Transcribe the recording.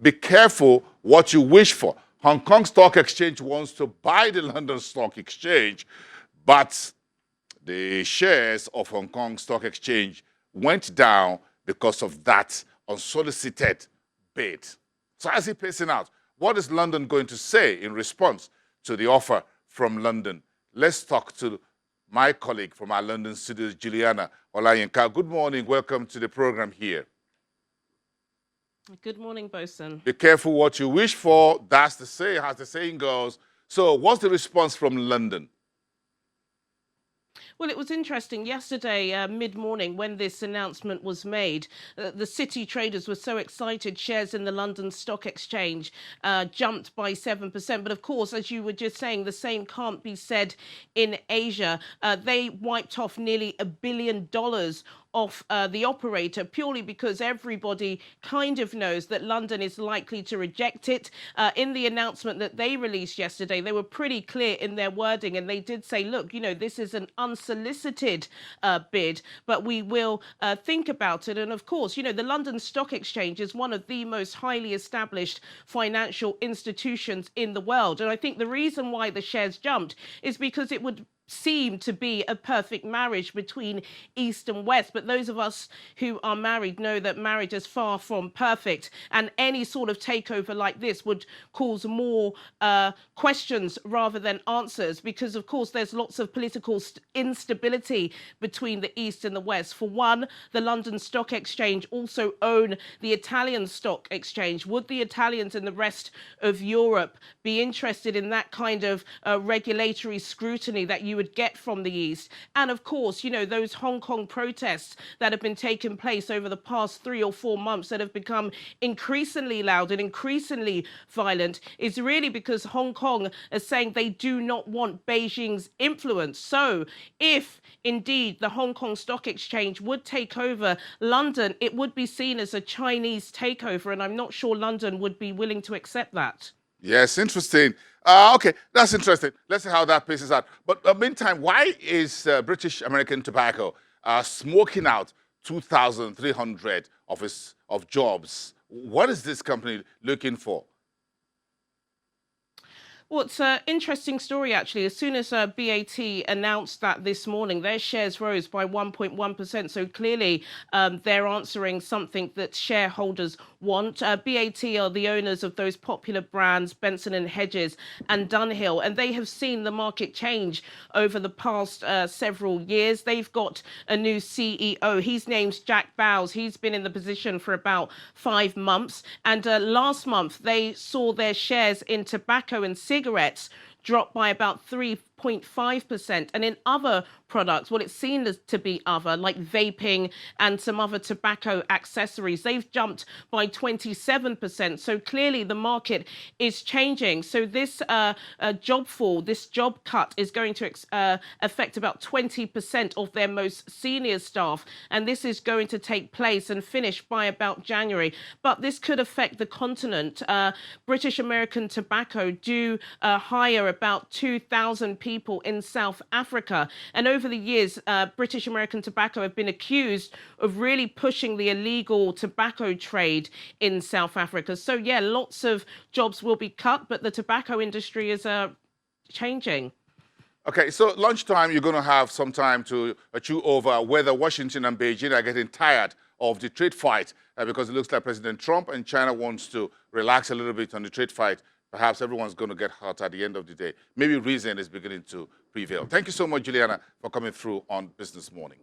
be careful what you wish for. Hong Kong Stock Exchange wants to buy the London Stock Exchange, but the shares of Hong Kong Stock Exchange went down because of that unsolicited bid. So as he pacing out, what is London going to say in response to the offer from London? Let's talk to my colleague from our London studios, Juliana Olayinka. Good morning. Welcome to the program here. Good morning, Bosun. Be careful what you wish for. That's the say, as the saying goes. So what's the response from London? Well, it was interesting. Yesterday, mid-morning, when this announcement was made, the City traders were so excited. Shares in the London Stock Exchange jumped by 7%. But of course, as you were just saying, the same can't be said in Asia. They wiped off nearly $1 billion off the operator purely because everybody kind of knows that London is likely to reject it. In the announcement that they released yesterday, they were pretty clear in their wording, and they did say, look, you know, this is an unsolicited bid, but we will think about it. And of course, you know, the London Stock Exchange is one of the most highly established financial institutions in the world. And I think the reason why the shares jumped is because it would seem to be a perfect marriage between East and West. But those of us who are married know that marriage is far from perfect, and any sort of takeover like this would cause more questions rather than answers, because of course there's lots of political instability between the East and the West. For one, the London Stock Exchange also own the Italian Stock Exchange. Would the Italians and the rest of Europe be interested in that kind of regulatory scrutiny that you would get from the East? And of course, you know, those Hong Kong protests that have been taking place over the past 3 or 4 months that have become increasingly loud and increasingly violent is really because Hong Kong is saying they do not want Beijing's influence. So if indeed the Hong Kong Stock Exchange would take over London, it would be seen as a Chinese takeover, and I'm not sure London would be willing to accept that. Yes, interesting. Okay, that's interesting. Let's see how that paces out. But meantime, why is British American Tobacco smoking out 2,300 of jobs? What is this company looking for? Well, it's an interesting story, actually. As soon as BAT announced that this morning, their shares rose by 1.1%. So clearly, they're answering something that shareholders want. BAT are the owners of those popular brands, Benson and Hedges and Dunhill, and they have seen the market change over the past several years. They've got a new CEO. He's named Jack Bowes. He's been in the position for about 5 months. And last month, they saw their shares in tobacco and cigarettes dropped by about 3.5%. And in other products, well, it's seen as to be other, like vaping and some other tobacco accessories, they've jumped by 27%. So clearly the market is changing. So this job fall, this job cut is going to affect about 20% of their most senior staff. And this is going to take place and finish by about January. But this could affect the continent. British American Tobacco do hire about 2,000 people in South Africa. And over the years, British American Tobacco have been accused of really pushing the illegal tobacco trade in South Africa. So, yeah, lots of jobs will be cut, but the tobacco industry is changing. Okay, so lunchtime, you're going to have some time to chew over whether Washington and Beijing are getting tired of the trade fight because it looks like President Trump and China wants to relax a little bit on the trade fight. Perhaps everyone's going to get hurt at the end of the day. Maybe reason is beginning to prevail. Thank you so much, Juliana, for coming through on Business Morning.